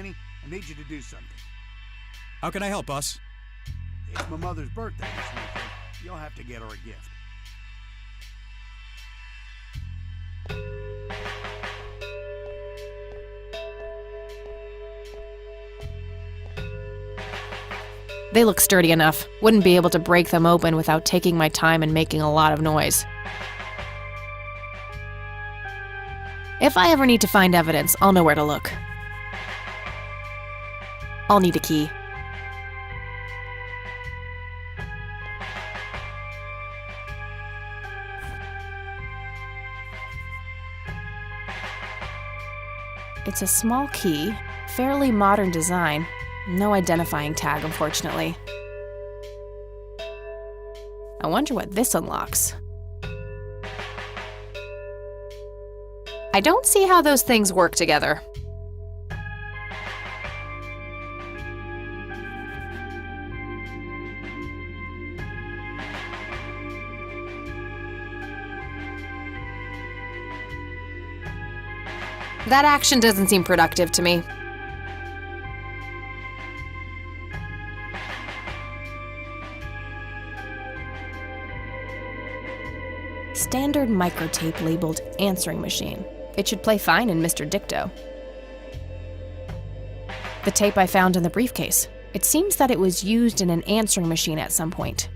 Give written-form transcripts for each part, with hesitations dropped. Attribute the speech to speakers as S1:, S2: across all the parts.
S1: Lanny, I need you to do something.
S2: How can I help, boss?
S1: It's my mother's birthday this weekend. You'll have to get her a gift.
S3: They look sturdy enough. Wouldn't be able to break them open without taking my time and making a lot of noise. If I ever need to find evidence, I'll know where to look. I'll need a key. It's a small key, fairly modern design. No identifying tag, unfortunately. I wonder what this unlocks. I don't see how those things work together. That action doesn't seem productive to me. Standard microtape labeled answering machine. It should play fine in Mr. Dicto. The tape I found in the briefcase. It seems that it was used in an answering machine at some point.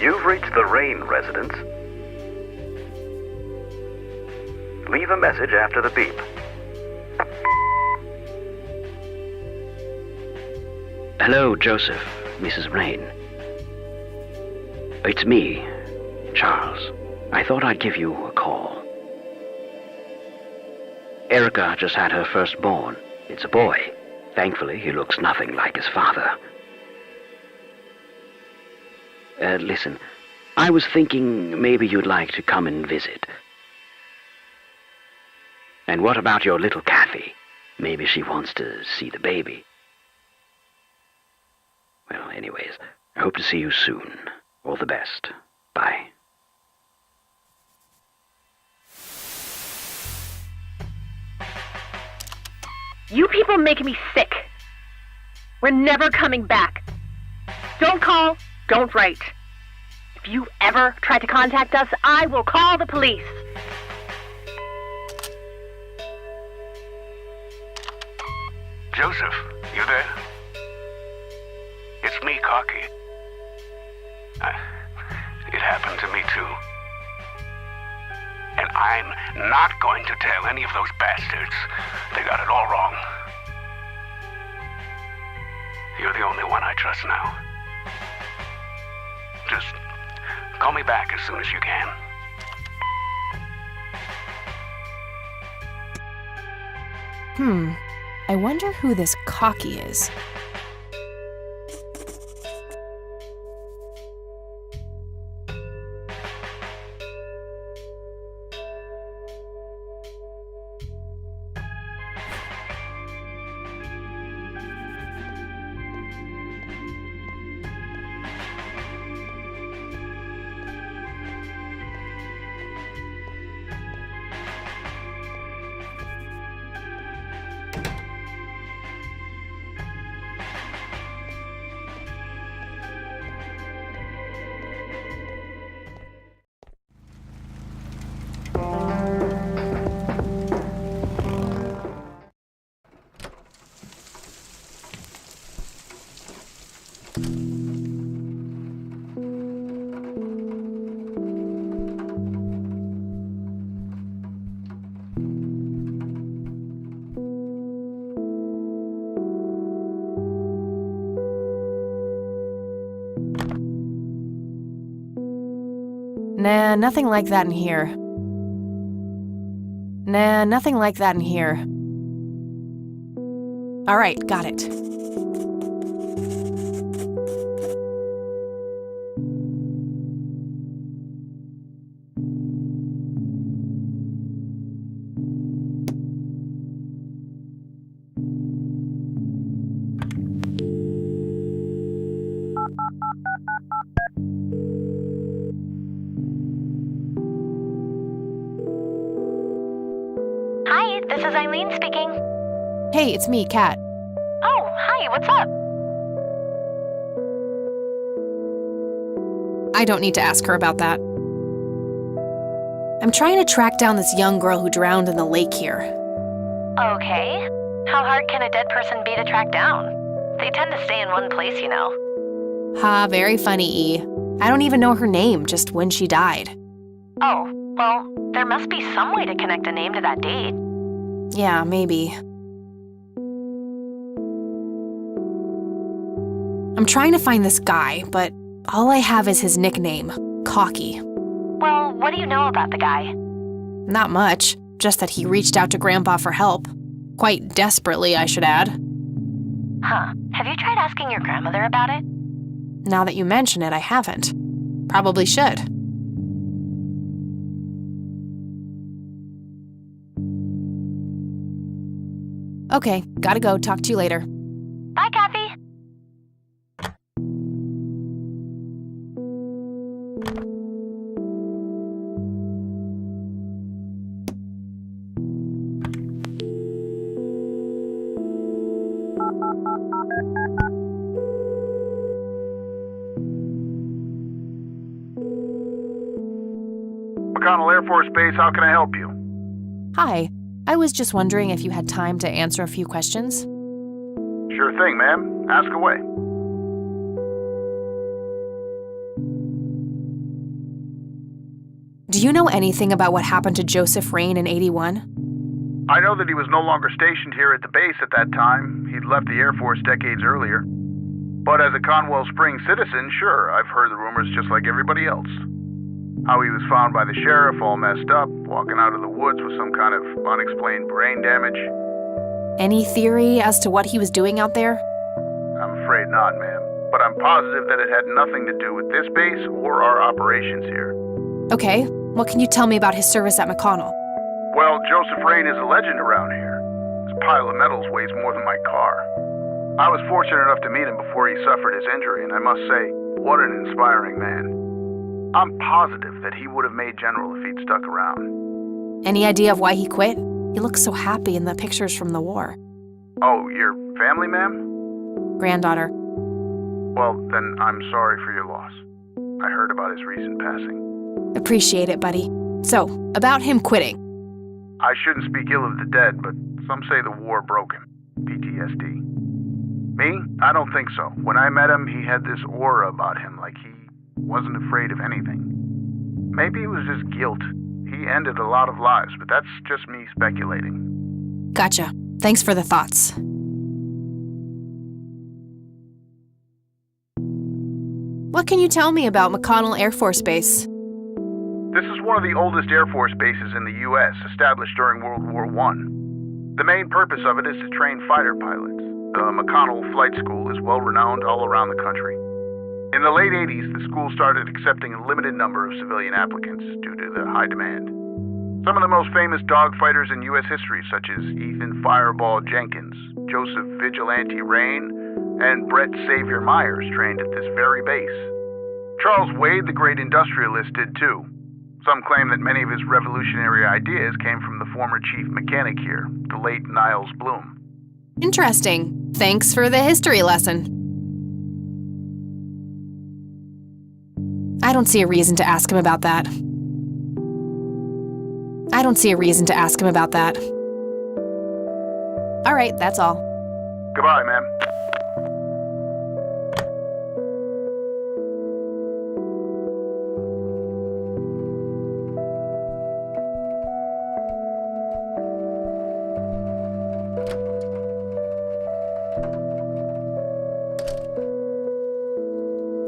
S4: You've reached the Rain residence. Leave a message after the beep.
S5: Hello, Joseph, Mrs. Rain. It's me, Charles. I thought I'd give you a call. Erica just had her firstborn. It's a boy. Thankfully, he looks nothing like his father. Listen, I was thinking maybe you'd like to come and visit. And what about your little Kathy? Maybe she wants to see the baby. Well, anyways, I hope to see you soon. All the best. Bye.
S6: You people make me sick. We're never coming back. Don't call, don't write. If you ever try to contact us, I will call the police.
S7: Joseph, you there? It's me, Cocky. It happened to me too. And I'm not going to tell any of those bastards. They got it all wrong. You're the only one I trust now. Just call me back as soon as you can.
S3: I wonder who this Cocky is. Nah, nothing like that in here. Nah, nothing like that in here. All right, got it.
S8: Hi, this is Eileen speaking.
S3: Hey, it's me, Kat.
S8: Oh, hi, what's up?
S3: I don't need to ask her about that. I'm trying to track down this young girl who drowned in the lake here.
S8: Okay. How hard can a dead person be to track down? They tend to stay in one place, you know.
S3: Ha, very funny, E. I don't even know her name, just when she died.
S8: Oh, well, there must be some way to connect a name to that date.
S3: Yeah, maybe. I'm trying to find this guy, but all I have is his nickname, Cocky.
S8: Well, what do you know about the guy?
S3: Not much, just that he reached out to Grandpa for help. Quite desperately, I should add.
S8: Huh. Have you tried asking your grandmother about it?
S3: Now that you mention it, I haven't. Probably should. Okay, gotta go. Talk to you later.
S8: Bye, Kathy.
S9: McConnell Air Force Base, how can I help you?
S3: Hi. I was just wondering if you had time to answer a few questions.
S9: Sure thing, ma'am. Ask away.
S3: Do you know anything about what happened to Joseph Rain in '81?
S9: I know that he was no longer stationed here at the base at that time. He'd left the Air Force decades earlier. But as a Conwell Springs citizen, sure, I've heard the rumors just like everybody else. How he was found by the sheriff all messed up, walking out of the woods with some kind of unexplained brain damage.
S3: Any theory as to what he was doing out there?
S9: I'm afraid not, ma'am. But I'm positive that it had nothing to do with this base or our operations here.
S3: Okay, what can you tell me about his service at McConnell?
S9: Well, Joseph Rain is a legend around here. His pile of medals weighs more than my car. I was fortunate enough to meet him before he suffered his injury, and I must say, what an inspiring man. I'm positive that he would have made general if he'd stuck around.
S3: Any idea of why he quit? He looks so happy in the pictures from the war.
S9: Oh, your family, ma'am?
S3: Granddaughter.
S9: Well, then I'm sorry for your loss. I heard about his recent passing.
S3: Appreciate it, buddy. So, about him quitting.
S9: I shouldn't speak ill of the dead, but some say the war broke him. PTSD. Me? I don't think so. When I met him, he had this aura about him, like he wasn't afraid of anything. Maybe it was just guilt. He ended a lot of lives, but that's just me speculating.
S3: Gotcha. Thanks for the thoughts. What can you tell me about McConnell Air Force Base?
S9: This is one of the oldest Air Force bases in the U.S., established during World War I. The main purpose of it is to train fighter pilots. The McConnell Flight School is well-renowned all around the country. In the late 80s, the school started accepting a limited number of civilian applicants due to the high demand. Some of the most famous dogfighters in U.S. history, such as Ethan Fireball Jenkins, Joseph Vigilante Rain, and Brett Savior Myers, trained at this very base. Charles Wade, the great industrialist, did too. Some claim that many of his revolutionary ideas came from the former chief mechanic here, the late Niles Bloom.
S3: Interesting. Thanks for the history lesson. I don't see a reason to ask him about that. All right, that's all.
S9: Goodbye, ma'am.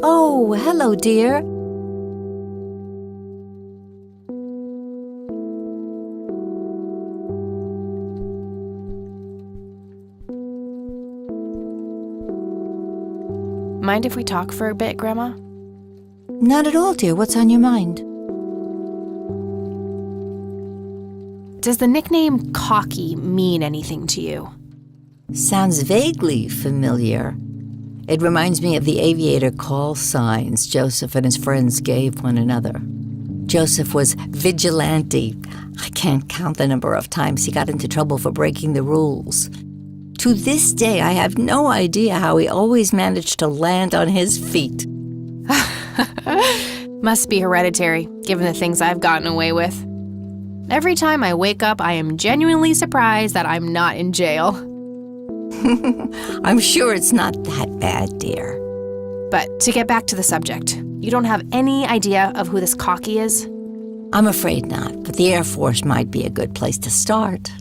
S10: Oh, hello, dear.
S3: Mind if we talk for a bit, Grandma?
S10: Not at all, dear. What's on your mind?
S3: Does the nickname Cocky mean anything to you?
S10: Sounds vaguely familiar. It reminds me of the aviator call signs Joseph and his friends gave one another. Joseph was vigilante. I can't count the number of times he got into trouble for breaking the rules. To this day, I have no idea how he always managed to land on his feet.
S3: Must be hereditary, given the things I've gotten away with. Every time I wake up, I am genuinely surprised that I'm not in jail.
S10: I'm sure it's not that bad, dear.
S3: But to get back to the subject, you don't have any idea of who this Cocky is?
S10: I'm afraid not, but the Air Force might be a good place to start.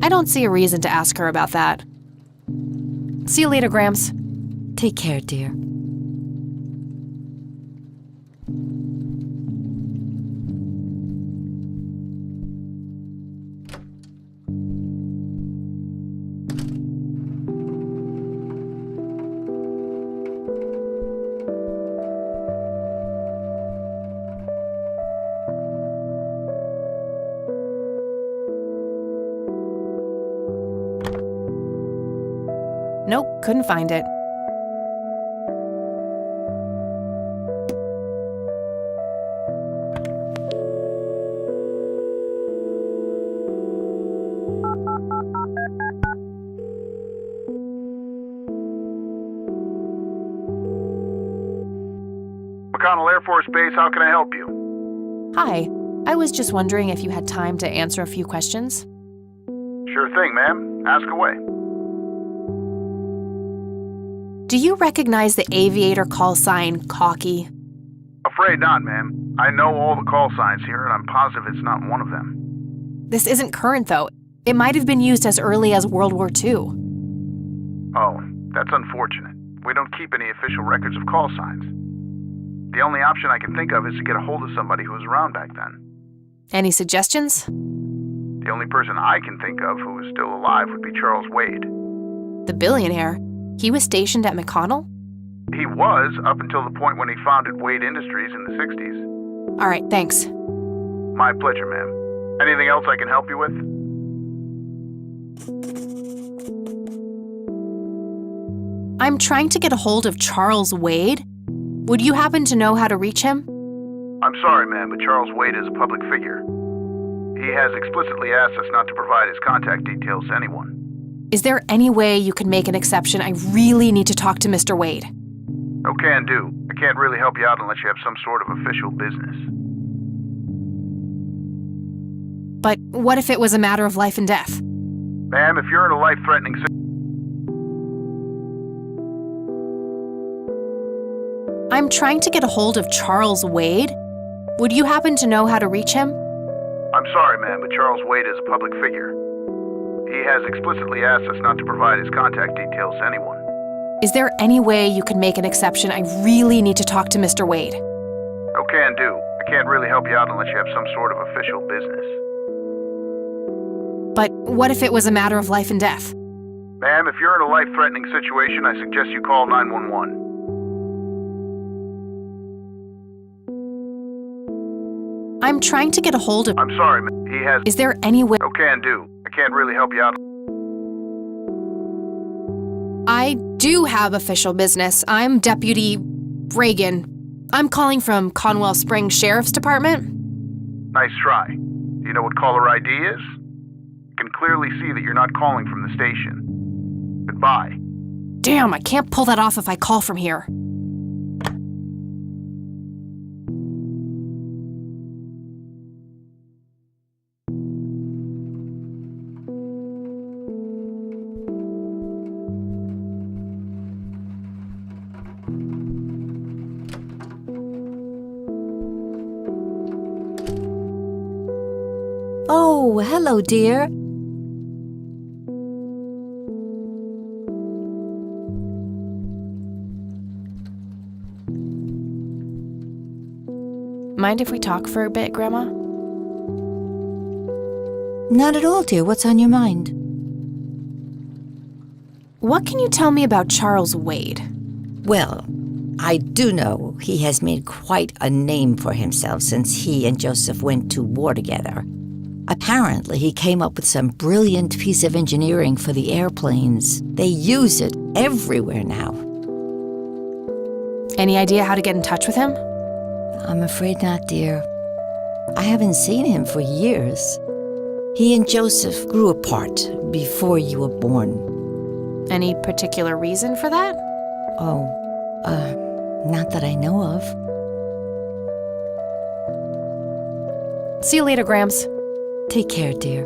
S3: I don't see a reason to ask her about that. See you later, Grams.
S10: Take care, dear.
S3: Nope, couldn't find it.
S9: McConnell Air Force Base, how can I help you?
S3: Hi, I was just wondering if you had time to answer a few questions.
S9: Sure thing, ma'am. Ask away.
S3: Do you recognize the aviator call sign Cocky?
S9: Afraid not, ma'am. I know all the call signs here, and I'm positive it's not one of them.
S3: This isn't current, though. It might have been used as early as World War II.
S9: Oh, that's unfortunate. We don't keep any official records of call signs. The only option I can think of is to get a hold of somebody who was around back then.
S3: Any suggestions?
S9: The only person I can think of who is still alive would be Charles Wade.
S3: The billionaire? He was stationed at McConnell?
S9: He was, up until the point when he founded Wade Industries in the 60s.
S3: All right, thanks.
S9: My pleasure, ma'am. Anything else I can help you with?
S3: I'm trying to get a hold of Charles Wade. Would you happen to know how to reach him?
S9: I'm sorry, ma'am, but Charles Wade is a public figure. He has explicitly asked us not to provide his contact details to anyone.
S3: Is there any way you could make an exception? I really need to talk to Mr. Wade.
S9: Oh, can do. I can't really help you out unless you have some sort of official business.
S3: But what if it was a matter of life and death?
S9: Ma'am, if you're in a life-threatening situation...
S3: I'm trying to get a hold of Charles Wade. Would you happen to know how to reach him?
S9: I'm sorry, ma'am, but Charles Wade is a public figure. He has explicitly asked us not to provide his contact details to anyone.
S3: Is there any way you could make an exception? I really need to talk to Mr. Wade.
S9: Oh, can do. I can't really help you out unless you have some sort of official business.
S3: But what if it was a matter of life and death?
S9: Ma'am, if you're in a life-threatening situation, I suggest you call 911.
S3: I'm trying to get a hold of...
S9: I'm sorry, ma'am. He has...
S3: Is there any way...
S9: Oh, can do. I can't really help you out.
S3: I do have official business. I'm Deputy Reagan. I'm calling from Conwell Springs Sheriff's Department.
S9: Nice try. Do you know what caller ID is? You can clearly see that you're not calling from the station. Goodbye.
S3: Damn, I can't pull that off if I call from here.
S10: Oh, hello, dear.
S3: Mind if we talk for a bit, Grandma?
S10: Not at all, dear. What's on your mind?
S3: What can you tell me about Charles Wade?
S10: Well, I do know he has made quite a name for himself since he and Joseph went to war together. Apparently, he came up with some brilliant piece of engineering for the airplanes. They use it everywhere now.
S3: Any idea how to get in touch with him?
S10: I'm afraid not, dear. I haven't seen him for years. He and Joseph grew apart before you were born.
S3: Any particular reason for that?
S10: Oh, not that I know of.
S3: See you later, Grams.
S10: Take care, dear.